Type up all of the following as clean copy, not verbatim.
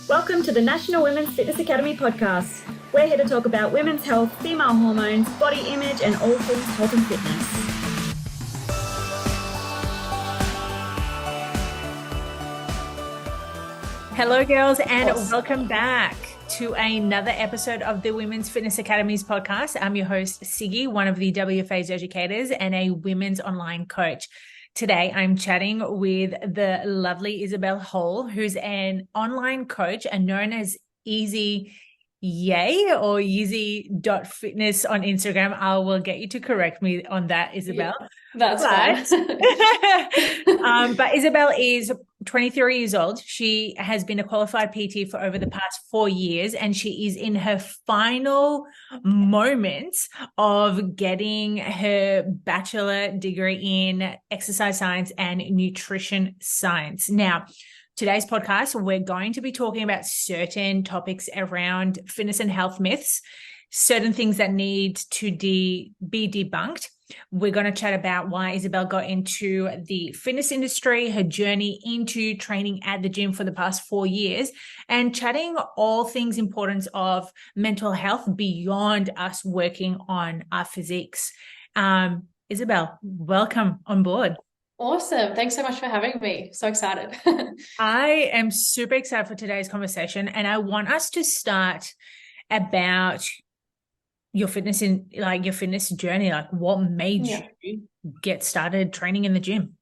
Welcome to the National Women's Fitness Academy podcast. We're here to talk about women's health, female hormones, body image, and all things health and fitness. Hello, girls, and welcome back to another episode of the Women's Fitness Academy's podcast. I'm your host, Siggy, one of the WFA's educators and a women's online coach. Today, I'm chatting with the lovely Isobel Hall, who's an online coach and known as Easy Yay or Yeezy.fitness on Instagram. I will get you to correct me on that, Isobel. Yeah, that's fine. But Isobel is 23 years old. She has been a qualified PT for over the past 4 years, and she is in her final moments of getting her bachelor degree in exercise science and nutrition science. Now, today's podcast, we're going to be talking about certain topics around fitness and health myths, certain things that need to be debunked. We're going to chat about why Isobel got into the fitness industry, her journey into training at the gym for the past 4 years, and chatting all things importance of mental health beyond us working on our physiques. Isobel, welcome on board. Awesome. Thanks so much for having me. So excited. I am super excited for today's conversation, and I want us to start about your fitness journey. Like, what made you get started training in the gym?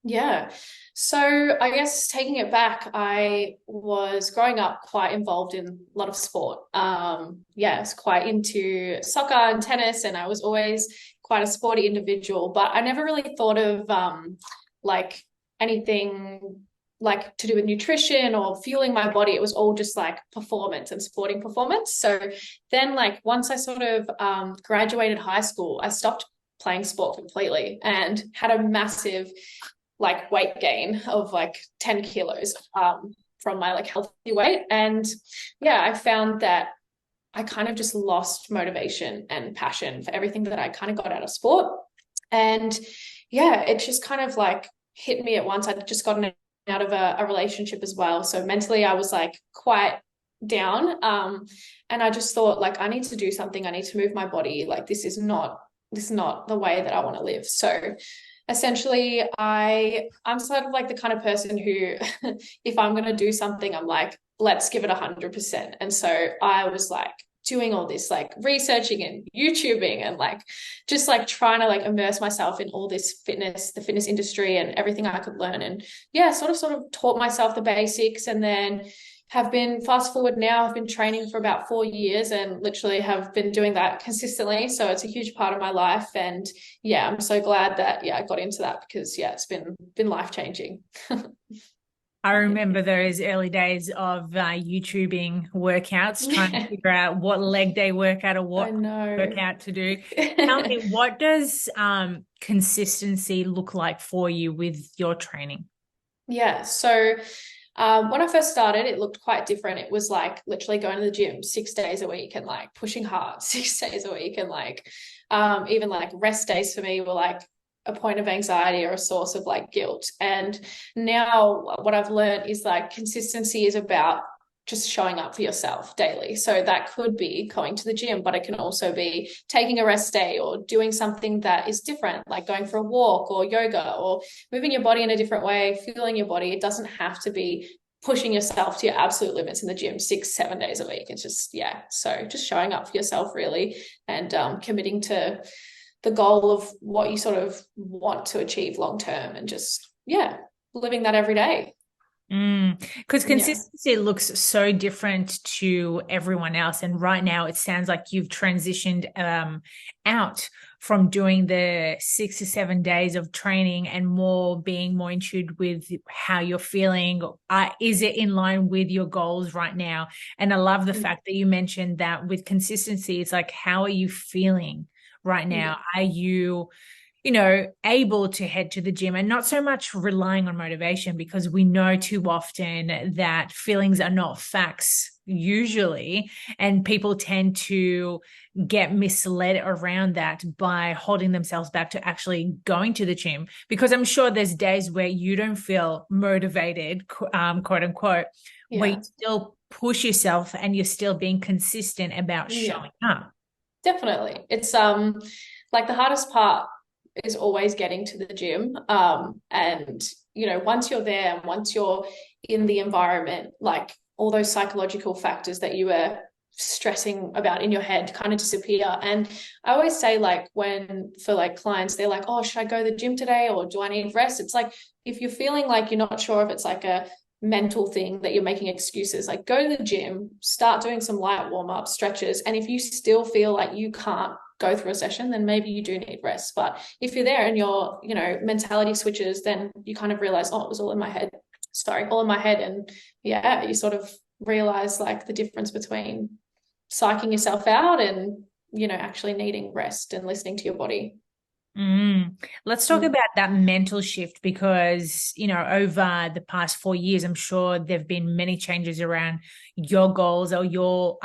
Yeah. So I guess taking it back, I was growing up quite involved in a lot of sport. I was quite into soccer and tennis, and I was always quite a sporty individual, but I never really thought of like anything like to do with nutrition or fueling my body. It was all just like performance and sporting performance. So then like once I sort of graduated high school, I stopped playing sport completely and had a massive like weight gain of like 10 kilos from my like healthy weight. And yeah, I found that I kind of just lost motivation and passion for everything that I kind of got out of sport. And yeah, it just kind of like hit me at once. I'd just gotten out of a relationship as well. So mentally I was like quite down. And I just thought like, I need to do something. I need to move my body. Like this is not the way that I want to live. So essentially I'm sort of like the kind of person who, if I'm going to do something, I'm like, let's give it 100%. And so I was like doing all this, like researching and YouTubing and like, just like trying to like immerse myself in all this the fitness industry and everything I could learn. And yeah, sort of taught myself the basics, and then have been fast forward now, I've been training for about 4 years and literally have been doing that consistently. So it's a huge part of my life. And yeah, I'm so glad that, I got into that because it's been life-changing. I remember those early days of YouTubing workouts, trying to figure out what leg day workout or what workout to do. Tell me, what does consistency look like for you with your training? Yeah, so when I first started, it looked quite different. It was like literally going to the gym 6 days a week and like pushing hard 6 days a week. And like even like rest days for me were like a point of anxiety or a source of like guilt. And now what I've learned is like consistency is about just showing up for yourself daily. So that could be going to the gym, but it can also be taking a rest day or doing something that is different, like going for a walk or yoga or moving your body in a different way, fueling your body. It doesn't have to be pushing yourself to your absolute limits in the gym 6-7 days a week. It's just, so just showing up for yourself really, and committing to the goal of what you sort of want to achieve long term, and just living that every day. Because consistency looks so different to everyone else, and right now it sounds like you've transitioned out from doing the 6 to 7 days of training and being more in tune with how you're feeling. Is it in line with your goals right now? And I love the fact that you mentioned that with consistency, it's like, how are you feeling right now? Are you able to head to the gym, and not so much relying on motivation, because we know too often that feelings are not facts usually, and people tend to get misled around that by holding themselves back to actually going to the gym, because I'm sure there's days where you don't feel motivated, quote unquote, where you still push yourself and you're still being consistent about showing up. Definitely. It's like the hardest part is always getting to the gym. And once you're there and once you're in the environment, like all those psychological factors that you were stressing about in your head kind of disappear. And I always say, like, for like clients, they're like, oh, should I go to the gym today or do I need rest? It's like, if you're feeling like you're not sure if it's like a mental thing that you're making excuses, like go to the gym, start doing some light warm-up stretches, and if you still feel like you can't go through a session, then maybe you do need rest. But if you're there and your mentality switches, then you kind of realize, oh, it was all in my head, and you sort of realize like the difference between psyching yourself out and actually needing rest and listening to your body. Let's talk about that mental shift, because over the past 4 years, I'm sure there've been many changes around your goals or your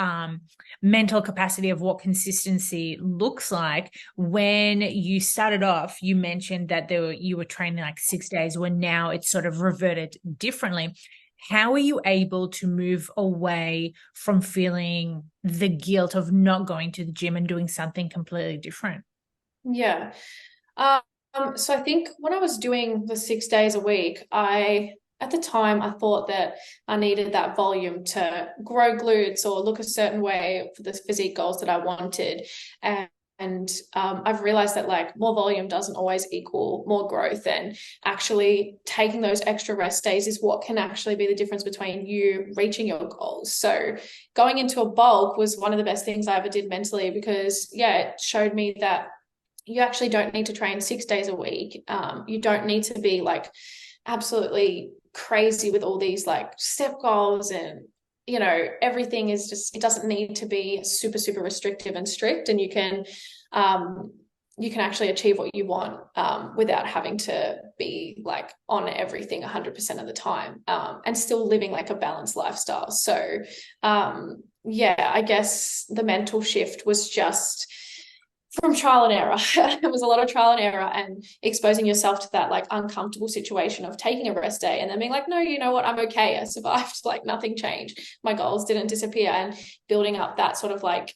mental capacity of what consistency looks like. When you started off, you mentioned that you were training like 6 days, when now it's sort of reverted differently. How are you able to move away from feeling the guilt of not going to the gym and doing something completely different? Yeah. So I think when I was doing the 6 days a week, at the time, I thought that I needed that volume to grow glutes or look a certain way for the physique goals that I wanted. And I've realized that like more volume doesn't always equal more growth, and actually taking those extra rest days is what can actually be the difference between you reaching your goals. So going into a bulk was one of the best things I ever did mentally, because it showed me that you actually don't need to train 6 days a week. You don't need to be like absolutely crazy with all these like step goals, and everything is just, it doesn't need to be super, super restrictive and strict, and you can actually achieve what you want without having to be like on everything 100% of the time, and still living like a balanced lifestyle. So I guess the mental shift was just from trial and error. It was a lot of trial and error, and exposing yourself to that like uncomfortable situation of taking a rest day and then being like, no, you know what, I'm okay, I survived, like nothing changed, my goals didn't disappear, and building up that sort of like,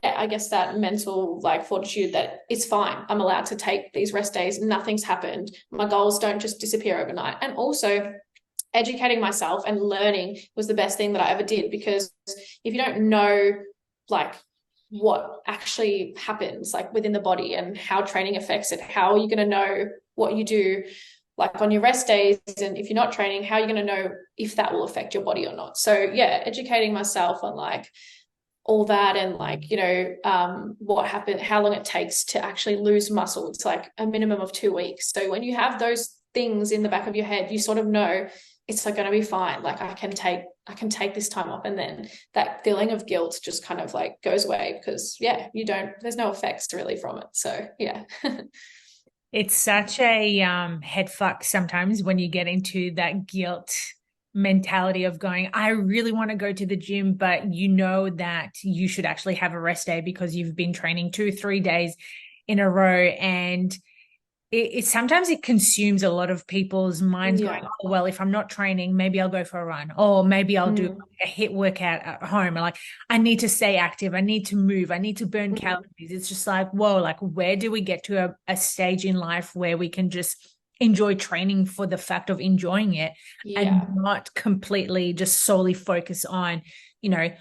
I guess that mental like fortitude that it's fine, I'm allowed to take these rest days, nothing's happened, my goals don't just disappear overnight. And also educating myself and learning was the best thing that I ever did, because if you don't know like what actually happens like within the body and how training affects it, how are you going to know what you do like on your rest days? And if you're not training, how are you going to know if that will affect your body or not? So educating myself on like all that, and like what happened, how long it takes to actually lose muscle. It's like a minimum of 2 weeks. So when you have those things in the back of your head, you sort of know it's like going to be fine, like I can take this time off, and then that feeling of guilt just kind of like goes away, because there's no effects really from it. So It's such a head fuck sometimes when you get into that guilt mentality of going, I really want to go to the gym, but you know that you should actually have a rest day because you've been training 2-3 days in a row, and it sometimes it consumes a lot of people's minds going, oh, well, if I'm not training, maybe I'll go for a run, or maybe I'll do a HIIT workout at home. Like, I need to stay active. I need to move. I need to burn calories. It's just like, whoa, like where do we get to a stage in life where we can just enjoy training for the fact of enjoying it and not completely just solely focus on,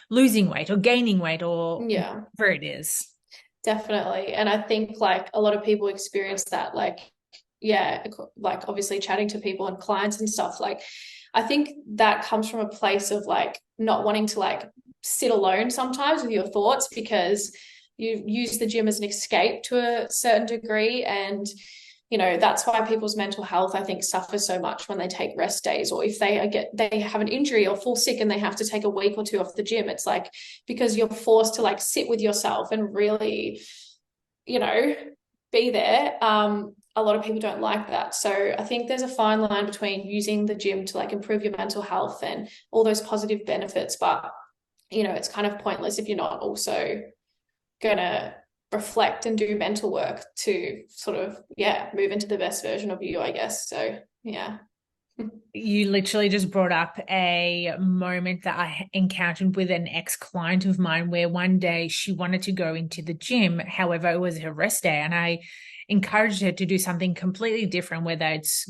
losing weight or gaining weight or whatever it is. Definitely. And I think like a lot of people experience that, like obviously chatting to people and clients and stuff, like I think that comes from a place of like not wanting to like sit alone sometimes with your thoughts, because you use the gym as an escape to a certain degree. And that's why people's mental health, I think, suffers so much when they take rest days, or if they have an injury or fall sick and they have to take a week or two off the gym. It's like, because you're forced to like sit with yourself and really, be there. A lot of people don't like that. So I think there's a fine line between using the gym to like improve your mental health and all those positive benefits, but it's kind of pointless if you're not also gonna reflect and do mental work to sort of move into the best version of you, I guess. So You literally just brought up a moment that I encountered with an ex-client of mine where one day she wanted to go into the gym. However, it was her rest day, and I encouraged her to do something completely different, whether it's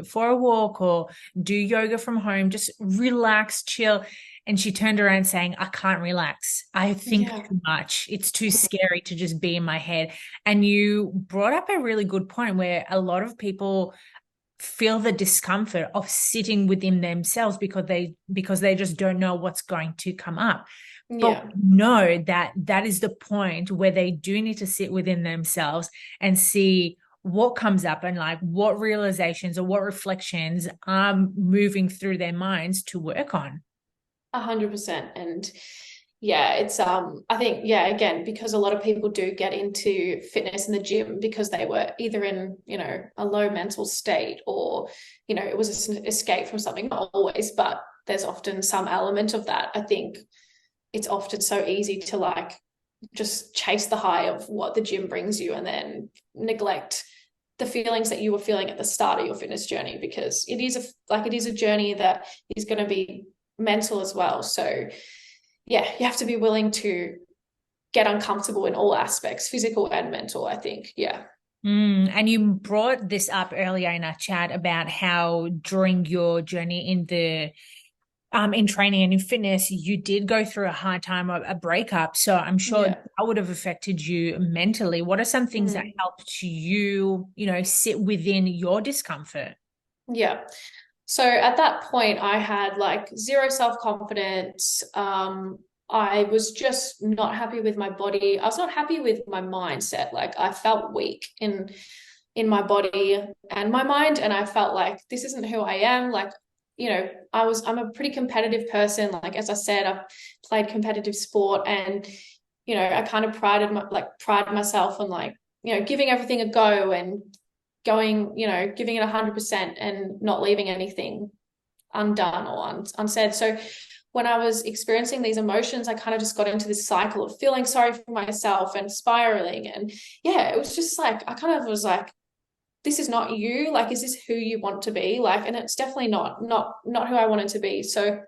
for a walk or do yoga from home, just relax, chill. And she turned around saying, I can't relax. I think Yeah. too much. It's too scary to just be in my head. And you brought up a really good point where a lot of people feel the discomfort of sitting within themselves because they just don't know what's going to come up. But Yeah. know that that is the point where they do need to sit within themselves and see what comes up and like what realizations or what reflections are moving through their minds to work on. 100%. And yeah, it's I think, yeah, again, because a lot of people do get into fitness in the gym because they were either in, a low mental state, or, it was an escape from something, not always, but there's often some element of that. I think it's often so easy to like just chase the high of what the gym brings you and then neglect the feelings that you were feeling at the start of your fitness journey, because it is a journey that is going to be mental as well. So yeah, you have to be willing to get uncomfortable in all aspects, physical and mental, I think. Yeah. And you brought this up earlier in our chat about how during your journey in training and in fitness, you did go through a hard time, a breakup. So I'm sure Yeah. that would have affected you mentally. What are some things that Mm. helped you, sit within your discomfort? Yeah. So at that point, I had like zero self-confidence. I was just not happy with my body. I was not happy with my mindset. Like I felt weak in my body and my mind, and I felt like this isn't who I am. Like, I'm a pretty competitive person. Like as I said, I've played competitive sport, and I kind of pride myself on like, giving everything a go and going, giving it 100% and not leaving anything undone or unsaid. So when I was experiencing these emotions, I kind of just got into this cycle of feeling sorry for myself and spiraling. And yeah, it was just like, I kind of was like, this is not you. Like, is this who you want to be? Like, and it's definitely not who I wanted to be. So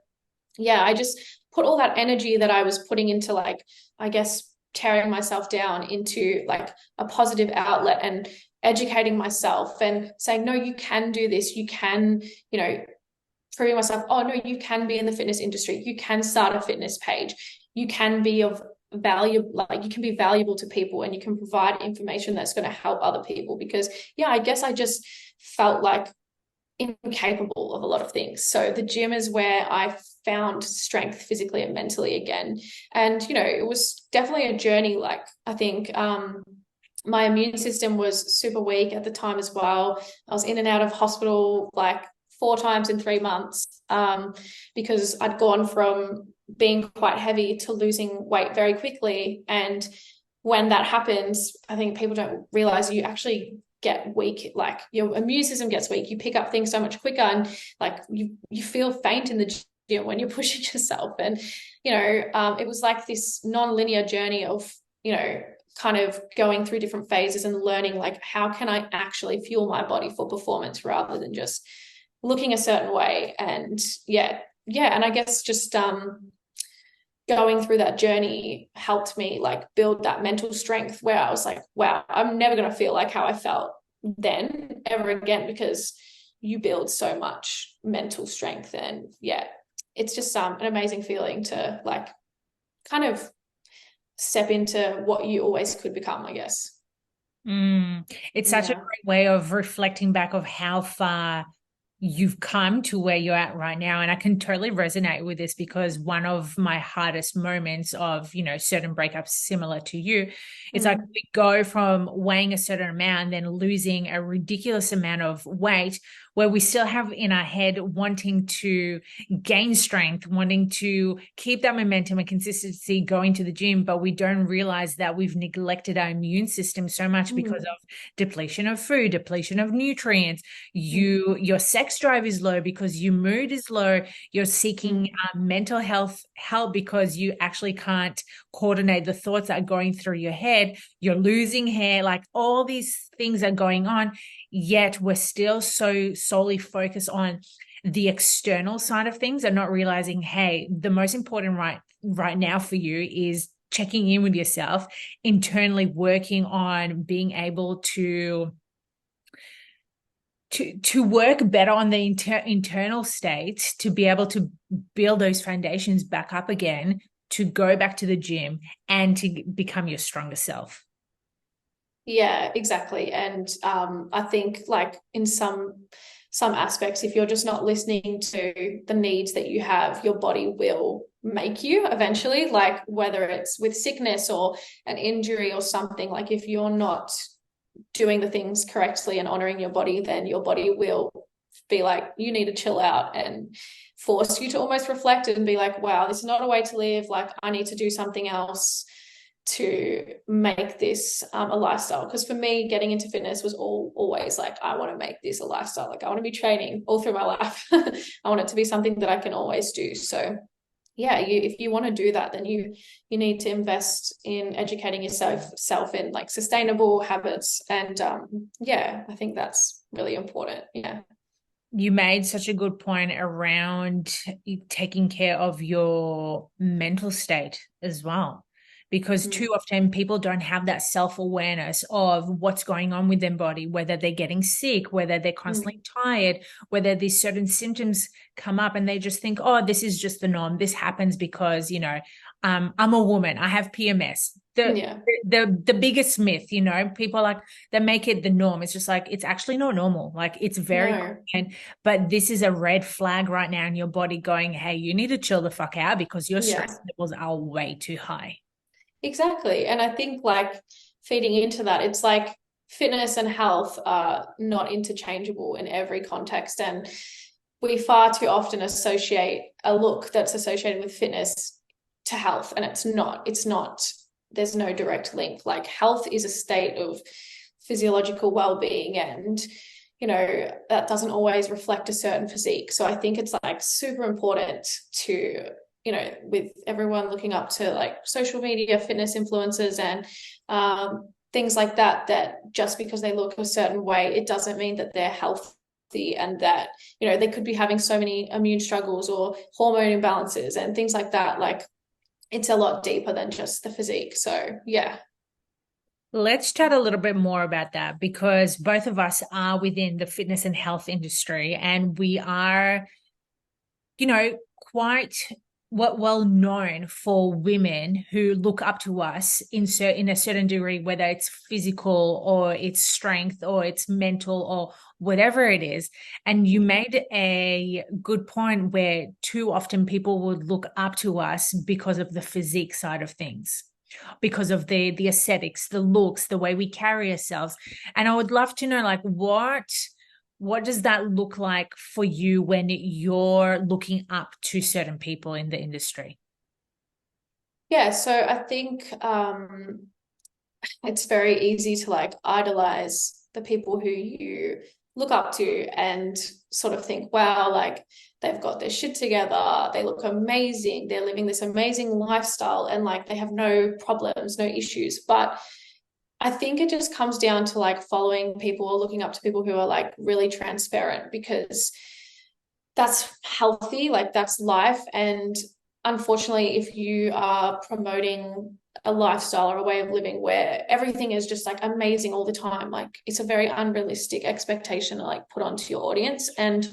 yeah, I just put all that energy that I was putting into like, I guess, tearing myself down into like a positive outlet and educating myself and saying, no, you can do this. You can, proving myself, oh no, you can be in the fitness industry. You can start a fitness page. You can be of value, like you can be valuable to people, and you can provide information that's going to help other people. Because yeah, I guess I just felt like incapable of a lot of things. So the gym is where I found strength physically and mentally again. And, it was definitely a journey. Like I think my immune system was super weak at the time as well. I was in and out of hospital like 4 times in 3 months because I'd gone from being quite heavy to losing weight very quickly. And when that happens, I think people don't realize you actually get weak, like your immune system gets weak, you pick up things so much quicker, and like you feel faint in the gym when you're pushing yourself. And it was like this non-linear journey of kind of going through different phases and learning like how can I actually fuel my body for performance rather than just looking a certain way. And and I guess just going through that journey helped me like build that mental strength where I was like, wow, I'm never going to feel like how I felt then ever again, because you build so much mental strength. And yeah, it's just an amazing feeling to like kind of step into what you always could become, I guess. It's such a Yeah. great way of reflecting back of how far you've come to where you're at right now. And I can totally resonate with this because one of my hardest moments of, certain breakups similar to you, it's like we go from weighing a certain amount and then losing a ridiculous amount of weight where we still have in our head wanting to gain strength, wanting to keep that momentum and consistency going to the gym, but we don't realize that we've neglected our immune system so much because of depletion of food, depletion of nutrients. Your sex drive is low because your mood is low. You're seeking mental health help because you actually can't coordinate the thoughts that are going through your head. You're losing hair, like all these things are going on, yet we're still so solely focused on the external side of things and not realizing, hey, the most important right now for you is checking in with yourself, internally working on being able to work better on the internal state, to be able to build those foundations back up again, to go back to the gym and to become your stronger self. Yeah, exactly. And I think like in some aspects, if you're just not listening to the needs that you have, your body will make you eventually, like whether it's with sickness or an injury or something. Like if you're not doing the things correctly and honoring your body, then your body will be like, you need to chill out, and force you to almost reflect and be like, wow, this is not a way to live. Like I need to do something else to make this a lifestyle. Because for me, getting into fitness was always like, I want to make this a lifestyle. Like I want to be training all through my life. I want it to be something that I can always do. So yeah, if you want to do that, then you need to invest in educating yourself in like sustainable habits. And yeah, I think that's really important. Yeah. You made such a good point around taking care of your mental state as well, because too often people don't have that self-awareness of what's going on with their body, whether they're getting sick, whether they're constantly tired, whether these certain symptoms come up, and they just think, oh, this is just the norm. This happens because, you know, I'm a woman, I have PMS. The biggest myth, you know, people like, they make it the norm. It's just like, it's actually not normal. Like it's very common, but this is a red flag right now in your body going, hey, you need to chill the fuck out because your stress levels are way too high. Exactly. And I think like feeding into that, it's like fitness and health are not interchangeable in every context. And we far too often associate a look that's associated with fitness to health. And it's not, there's no direct link. Like health is a state of physiological well-being, and you know, that doesn't always reflect a certain physique. So I think it's like super important to, you know, with everyone looking up to like social media, fitness influencers and things like that, that just because they look a certain way, it doesn't mean that they're healthy, and that, you know, they could be having so many immune struggles or hormone imbalances and things like that. Like it's a lot deeper than just the physique. So yeah. Let's chat a little bit more about that, because both of us are within the fitness and health industry, and we are, you know, quite well known for women who look up to us in a certain degree, whether it's physical or it's strength or it's mental or whatever it is. And you made a good point where too often people would look up to us because of the physique side of things, because of the aesthetics, the looks, the way we carry ourselves. And I would love to know, like, what does that look like for you when you're looking up to certain people in the industry? Yeah, so I think it's very easy to like idolize the people who you look up to and sort of think, wow, like they've got their shit together, they look amazing, they're living this amazing lifestyle, and like they have no problems, no issues. But I think it just comes down to like following people or looking up to people who are like really transparent, because that's healthy, like that's life. And unfortunately, if you are promoting a lifestyle or a way of living where everything is just like amazing all the time, like it's a very unrealistic expectation to like put onto your audience. And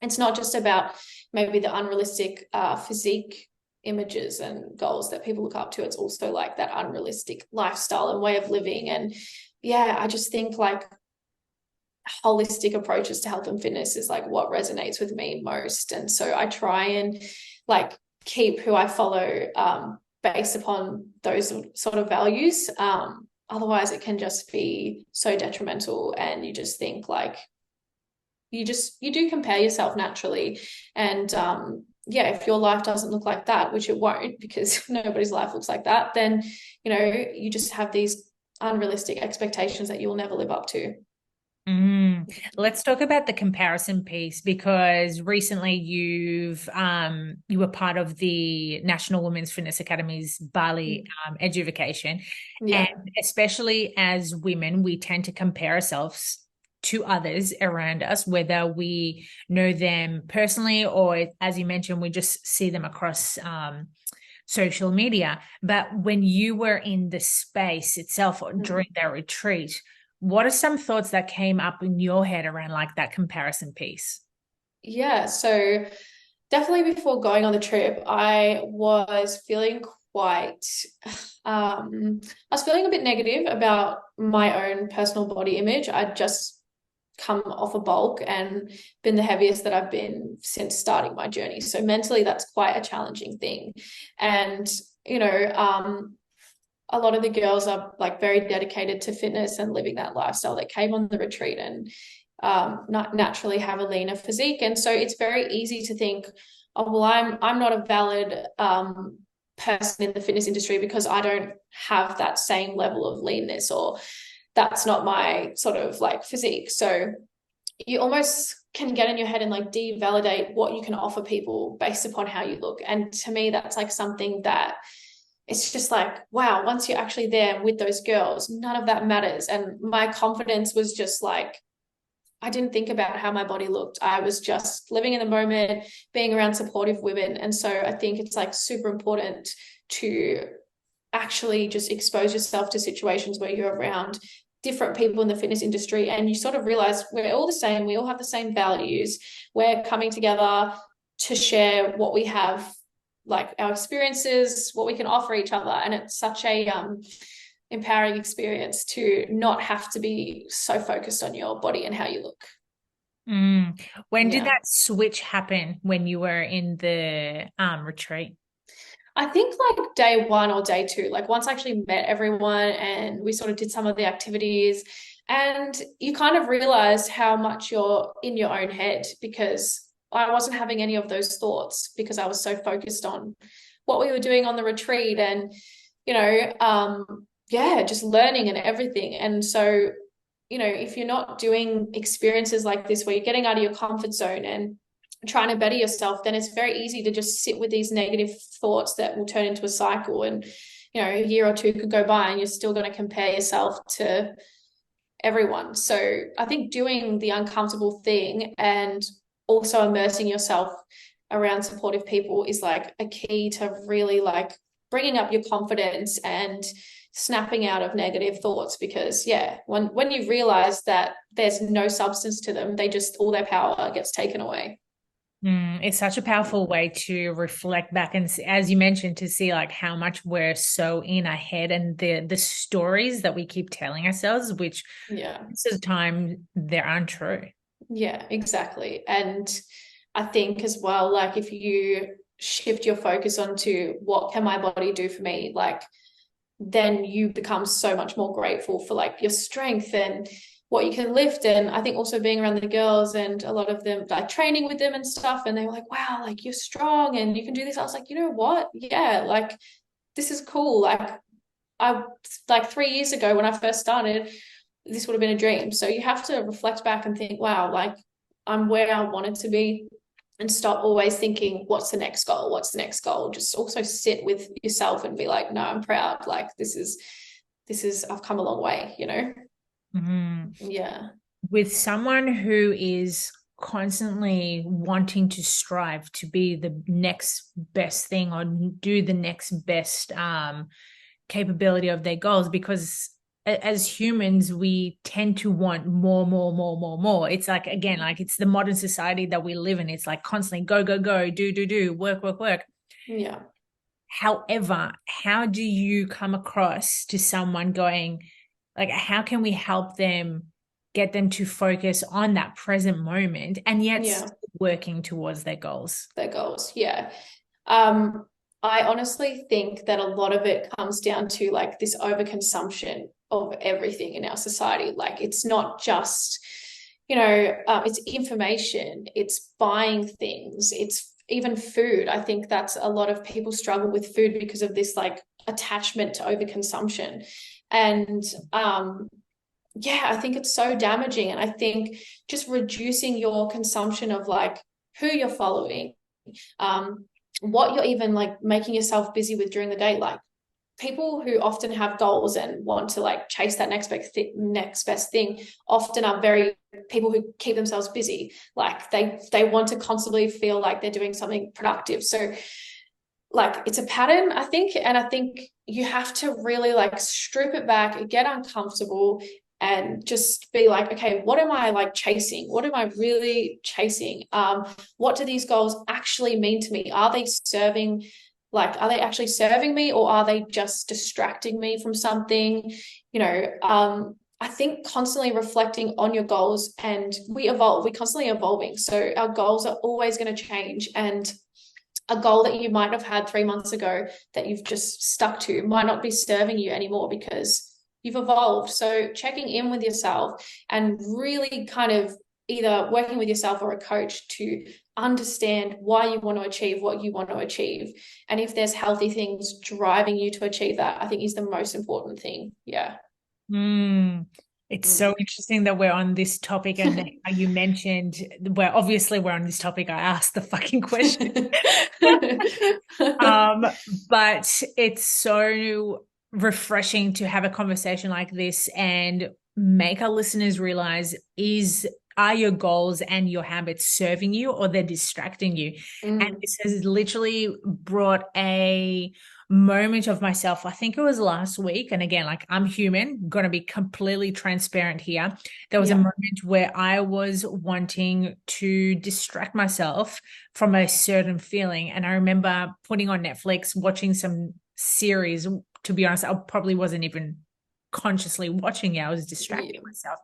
it's not just about maybe the unrealistic physique images and goals that people look up to. It's also like that unrealistic lifestyle and way of living. And yeah, I just think like holistic approaches to health and fitness is like what resonates with me most. And so I try and like keep who I follow based upon those sort of values. Otherwise it can just be so detrimental, and you just think like you do compare yourself naturally. And yeah, if your life doesn't look like that, which it won't, because nobody's life looks like that, then, you know, you just have these unrealistic expectations that you'll never live up to. Let's talk about the comparison piece, because recently you were part of the National Women's Fitness Academy's Bali education, and Yeah. especially as women, we tend to compare ourselves to others around us, whether we know them personally or, as you mentioned, we just see them across social media. But when you were in the space itself or during that retreat, what are some thoughts that came up in your head around like that comparison piece? Yeah, so definitely before going on the trip, I was feeling quite, I was feeling a bit negative about my own personal body image. I'd just come off a bulk and been the heaviest that I've been since starting my journey. So mentally, that's quite a challenging thing. And, you know, a lot of the girls are like very dedicated to fitness and living that lifestyle that came on the retreat and not naturally have a leaner physique. And so it's very easy to think, oh, well, I'm not a valid person in the fitness industry because I don't have that same level of leanness, or that's not my sort of like physique. So you almost can get in your head and like devalidate what you can offer people based upon how you look. And to me, that's like something that it's just like, wow, once you're actually there with those girls, none of that matters. And my confidence was just like, I didn't think about how my body looked. I was just living in the moment, being around supportive women. And so I think it's like super important to actually just expose yourself to situations where you're around different people in the fitness industry and you sort of realize we're all the same. We all have the same values. We're coming together to share what we have, like our experiences, what we can offer each other. And it's such a empowering experience to not have to be so focused on your body and how you look. When did Yeah. that switch happen when you were in the retreat? I think like day one or day two, like once I actually met everyone and we sort of did some of the activities, and you kind of realize how much you're in your own head, because I wasn't having any of those thoughts because I was so focused on what we were doing on the retreat and, you know, yeah, just learning and everything. And so, you know, if you're not doing experiences like this where you're getting out of your comfort zone and trying to better yourself, then it's very easy to just sit with these negative thoughts that will turn into a cycle. And, you know, a year or two could go by and you're still going to compare yourself to everyone. So I think doing the uncomfortable thing and also immersing yourself around supportive people is like a key to really like bringing up your confidence and snapping out of negative thoughts. Because yeah, when you realize that there's no substance to them, they just, all their power gets taken away. It's such a powerful way to reflect back and, as you mentioned, to see like how much we're so in our head and the stories that we keep telling ourselves, which Yeah. most of the time they're untrue. Yeah, exactly. And I think as well, like if you shift your focus onto what can my body do for me, like then you become so much more grateful for like your strength and what you can lift. And I think also being around the girls and a lot of them like training with them and stuff, and they were like, wow, like you're strong and you can do this. I was like, you know what? Yeah, like this is cool. Like I like 3 years ago when I first started, this would have been a dream. So you have to reflect back and think, wow, like I'm where I wanted to be, and stop always thinking, what's the next goal? What's the next goal? Just also sit with yourself and be like, no, I'm proud. Like I've come a long way, you know? Mm-hmm. Yeah. With someone who is constantly wanting to strive to be the next best thing or do the next best capability of their goals, because as humans we tend to want more. It's like, again, like it's the modern society that we live in. It's like constantly go, do, work. Yeah. However, how do you come across to someone going, like, how can we help them, get them to focus on that present moment and yet Yeah. working towards their goals? Their goals. Yeah. Um, I honestly think that a lot of it comes down to like this overconsumption of everything in our society. Like it's not just, you know, it's information, it's buying things, it's even food. I think that's a lot of people struggle with food because of this like attachment to overconsumption. And yeah, I think it's so damaging. And I think just reducing your consumption of like who you're following, what you're even like making yourself busy with during the day. Like people who often have goals and want to like chase that next best thing often are very people who keep themselves busy. Like they want to constantly feel like they're doing something productive. So like it's a pattern, I think. And I think you have to really like strip it back, get uncomfortable, and just be like, okay, what am I like chasing? What am I really chasing? What do these goals actually mean to me? Are they actually serving me, or are they just distracting me from something? I think constantly reflecting on your goals, and we evolve, we're constantly evolving. So our goals are always going to change, and a goal that you might have had 3 months ago that you've just stuck to might not be serving you anymore because you've evolved. So checking in with yourself and really kind of either working with yourself or a coach to understand why you want to achieve what you want to achieve. And if there's healthy things driving you to achieve that, I think is the most important thing. Yeah. It's so interesting that we're on this topic, and you mentioned we're on this topic. I asked the fucking question. But it's so refreshing to have a conversation like this and make our listeners realize, are your goals and your habits serving you, or they're distracting you? And this has literally brought a moment of myself. I think it was last week. And again, like, I'm human, going to be completely transparent here. There was a moment where I was wanting to distract myself from a certain feeling. And I remember putting on Netflix, watching some series. To be honest, I probably wasn't even consciously watching it. I was distracting myself.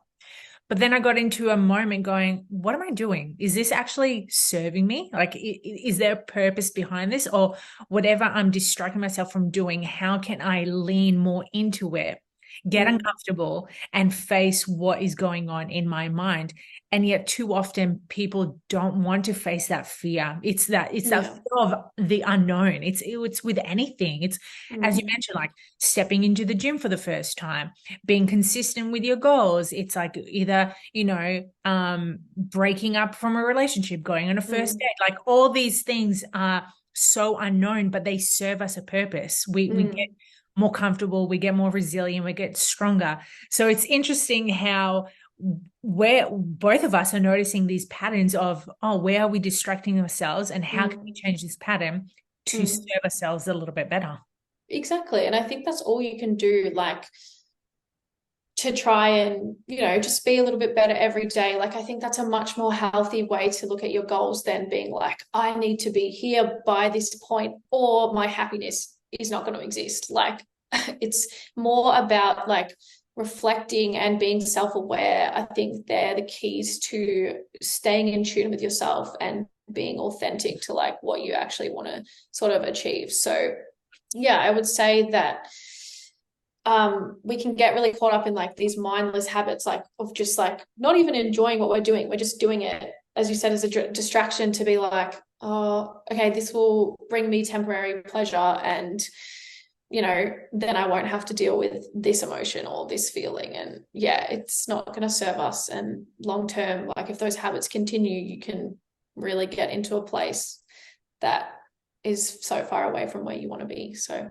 But then I got into a moment going, what am I doing? Is this actually serving me? Like, is there a purpose behind this? Or whatever I'm distracting myself from doing, how can I lean more into it, get uncomfortable, and face what is going on in my mind? And yet too often people don't want to face that fear. It's that fear of the unknown. It's with anything. It's, as you mentioned, like stepping into the gym for the first time, being consistent with your goals. It's like either, breaking up from a relationship, going on a first date. Like, all these things are so unknown, but they serve us a purpose. We get more comfortable, we get more resilient, we get stronger. So it's interesting how where both of us are noticing these patterns of, where are we distracting ourselves, and how can we change this pattern to serve ourselves a little bit better? Exactly. And I think that's all you can do, like, to try and, just be a little bit better every day. Like, I think that's a much more healthy way to look at your goals than being like, I need to be here by this point or my happiness is not going to exist. Like, it's more about like reflecting and being self-aware. I think they're the keys to staying in tune with yourself and being authentic to like what you actually want to sort of achieve. So yeah, I would say that we can get really caught up in like these mindless habits, like of just like not even enjoying what we're doing. We're just doing it, as you said, as a distraction to be like, oh, okay, this will bring me temporary pleasure, and then I won't have to deal with this emotion or this feeling. And yeah, it's not going to serve us. And long term, like if those habits continue, you can really get into a place that is so far away from where you want to be. So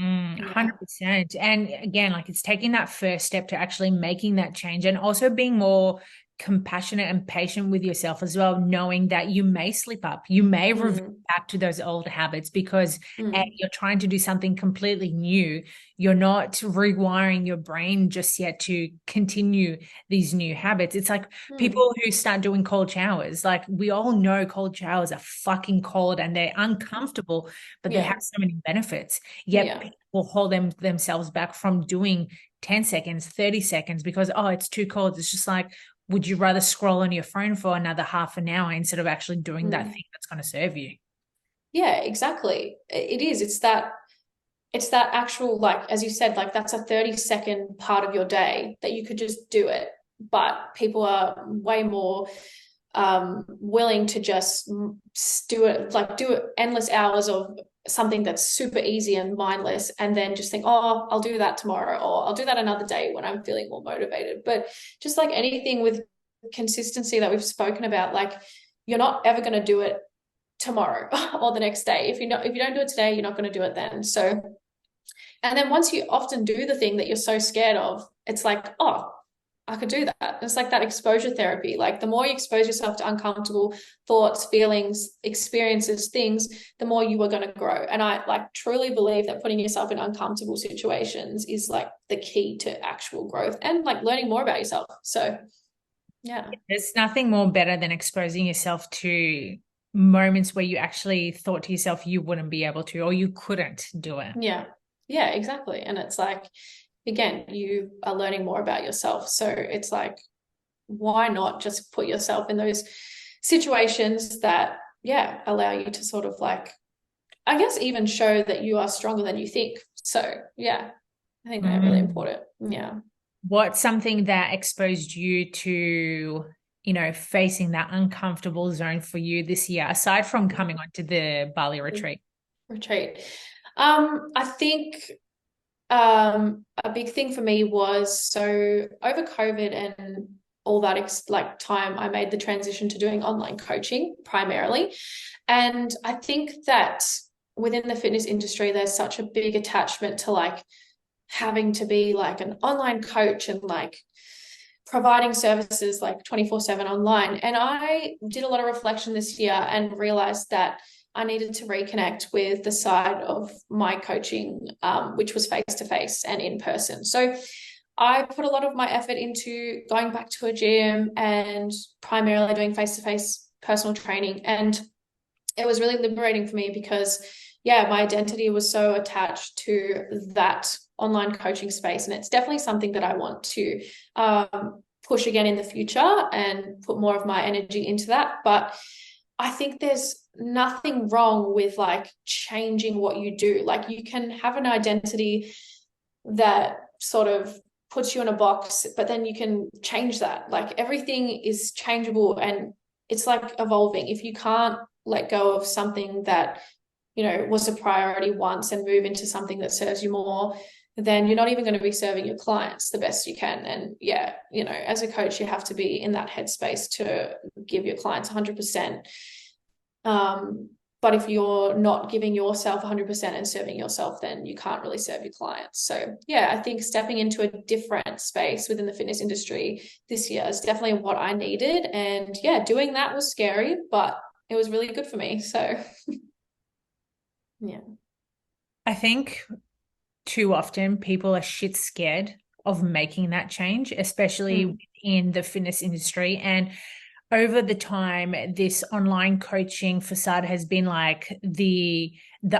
100%. And again, like, it's taking that first step to actually making that change, and also being more compassionate and patient with yourself as well, knowing that you may slip up, you may revert back to those old habits because you're trying to do something completely new. You're not rewiring your brain just yet to continue these new habits. It's like people who start doing cold showers. Like, we all know cold showers are fucking cold and they're uncomfortable, but they have so many benefits. Yet people hold themselves back from doing 10 seconds, 30 seconds because, it's too cold. It's just like, would you rather scroll on your phone for another half an hour instead of actually doing that thing that's going to serve you? Yeah, exactly. It is. It's that actual, like, as you said, like that's a 30-second part of your day that you could just do it. But people are way more willing to just do endless hours of something that's super easy and mindless, and then just think, oh, I'll do that tomorrow, or I'll do that another day when I'm feeling more motivated. But just like anything with consistency that we've spoken about, like you're not ever going to do it tomorrow or the next day. If you don't do it today, you're not going to do it then. So, and then once you often do the thing that you're so scared of, it's like, oh, I could do that. It's like that exposure therapy. Like the more you expose yourself to uncomfortable thoughts, feelings, experiences, things, the more you are going to grow. And I like truly believe that putting yourself in uncomfortable situations is like the key to actual growth and like learning more about yourself. So yeah. There's nothing more better than exposing yourself to moments where you actually thought to yourself you wouldn't be able to, or you couldn't do it. Yeah, exactly. And it's like, again, you are learning more about yourself. So it's like, why not just put yourself in those situations that, allow you to sort of like, I guess, even show that you are stronger than you think. So yeah, I think that's really important. Yeah. What's something that exposed you to, facing that uncomfortable zone for you this year, aside from coming onto the Bali retreat? I think a big thing for me was, so over COVID and all that time, I made the transition to doing online coaching primarily. And I think that within the fitness industry, there's such a big attachment to like having to be like an online coach and like providing services like 24/7 online. And I did a lot of reflection this year and realized that I needed to reconnect with the side of my coaching, which was face-to-face and in person. So I put a lot of my effort into going back to a gym and primarily doing face-to-face personal training. And it was really liberating for me because, my identity was so attached to that online coaching space. And it's definitely something that I want to push again in the future and put more of my energy into that. But I think there's nothing wrong with like changing what you do. Like you can have an identity that sort of puts you in a box, but then you can change that. Like everything is changeable and it's like evolving. If you can't let go of something that, was a priority once and move into something that serves you more, then you're not even going to be serving your clients the best you can. And as a coach, you have to be in that headspace to give your clients 100%. But if you're not giving yourself 100% and serving yourself, then you can't really serve your clients. So I think stepping into a different space within the fitness industry this year is definitely what I needed. And doing that was scary, but it was really good for me. So I think too often people are shit scared of making that change, especially in the fitness industry. And over the time, this online coaching facade has been like the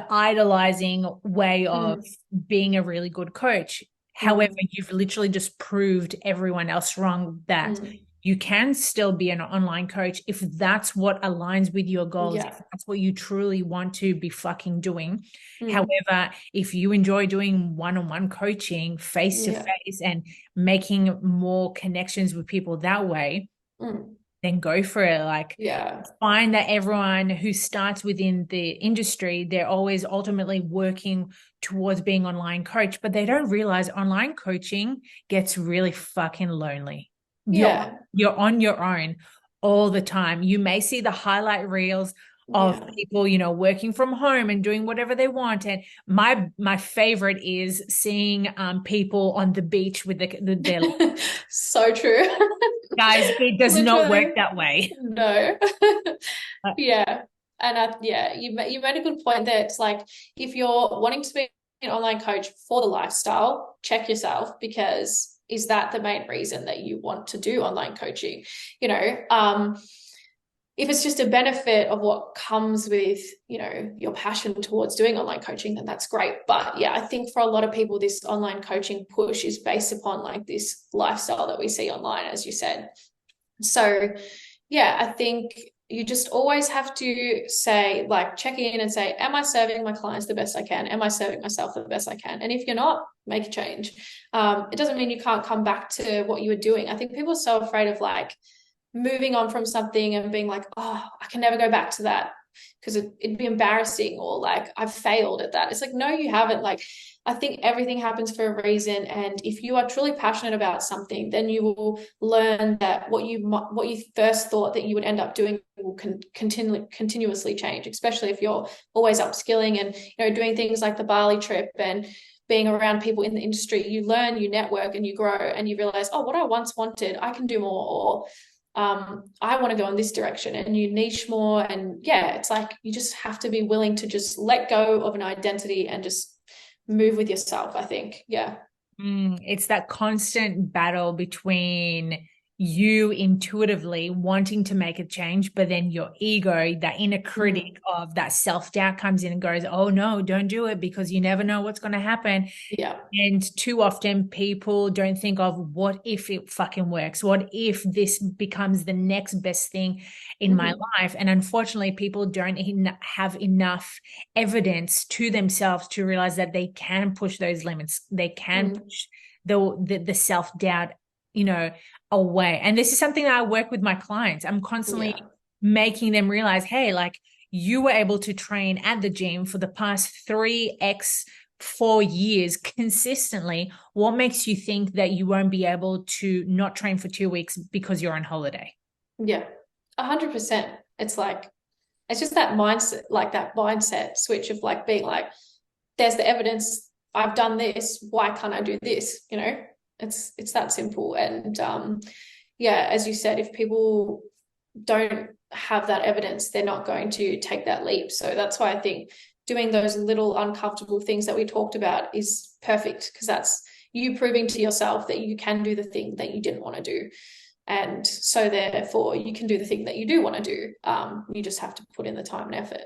idolizing way of being a really good coach. However, you've literally just proved everyone else wrong that you can still be an online coach if that's what aligns with your goals, if that's what you truly want to be fucking doing. However, if you enjoy doing one-on-one coaching face to face and making more connections with people that way, then go for it. Like, find that everyone who starts within the industry, they're always ultimately working towards being online coach, but they don't realize online coaching gets really fucking lonely. You're on your own all the time. You may see the highlight reels of people, working from home and doing whatever they want. And my favorite is seeing people on the beach with their so true. Guys, it does not work that way. No. And you made a good point there. It's like, if you're wanting to be an online coach for the lifestyle, check yourself, because is that the main reason that you want to do online coaching? If it's just a benefit of what comes with, your passion towards doing online coaching, then that's great. But I think for a lot of people, this online coaching push is based upon like this lifestyle that we see online, as you said. So I think you just always have to say, like, check in and say, am I serving my clients the best I can? Am I serving myself the best I can? And if you're not, make a change. It doesn't mean you can't come back to what you were doing. I think people are so afraid of like moving on from something and being like, oh, I can never go back to that because it'd be embarrassing, or like I've failed at that. It's like, no, you haven't. Like, I think everything happens for a reason, and if you are truly passionate about something, then you will learn that what you first thought that you would end up doing will continuously change, especially if you're always upskilling and, you know, doing things like the Bali trip and being around people in the industry. You learn, you network, and you grow, and you realize, oh, what I once wanted, I can do more, or I want to go in this direction, and you niche more. And yeah, it's like you just have to be willing to just let go of an identity and just move with yourself, I think. Yeah. It's that constant battle between you intuitively wanting to make a change, but then your ego, that inner critic of that self-doubt comes in and goes, oh no, don't do it because you never know what's going to happen. Yeah. And too often people don't think of, what if it fucking works? What if this becomes the next best thing in my life? And unfortunately, people don't have enough evidence to themselves to realize that they can push those limits. They can push the self-doubt, you know, away. And this is something that I work with my clients. I'm constantly making them realize, hey, like, you were able to train at the gym for the past 4 years consistently. What makes you think that you won't be able to not train for 2 weeks because you're on holiday? Yeah, 100%. It's like, it's just that mindset, like that mindset switch of like being like, there's the evidence, I've done this, why can't I do this? You know, it's that simple. And yeah, as you said, if people don't have that evidence, they're not going to take that leap. So that's why I think doing those little uncomfortable things that we talked about is perfect, because that's you proving to yourself that you can do the thing that you didn't want to do. And so therefore you can do the thing that you do want to do. You just have to put in the time and effort.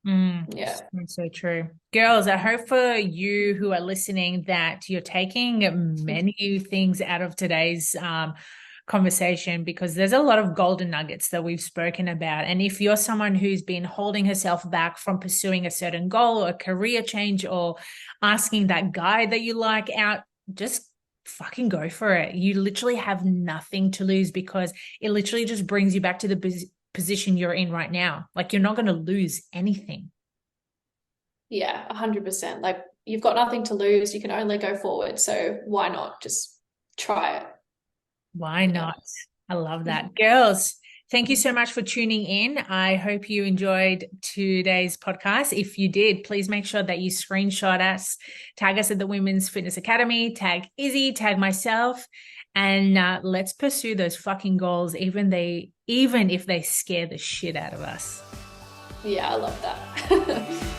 Yeah. That's so true. Girls, I hope for you who are listening that you're taking many things out of today's conversation, because there's a lot of golden nuggets that we've spoken about. And if you're someone who's been holding herself back from pursuing a certain goal or a career change, or asking that guy that you like out, just fucking go for it. You literally have nothing to lose, because it literally just brings you back to the position you're in right now. Like, you're not going to lose anything. Yeah, 100%. Like, you've got nothing to lose. You can only go forward. So why not just try it? Why not? I love that. Girls, thank you so much for tuning in. I hope you enjoyed today's podcast. If you did, please make sure that you screenshot us, tag us at the Women's Fitness Academy, tag Izzy, tag myself, and let's pursue those fucking goals, even if they scare the shit out of us. Yeah, I love that.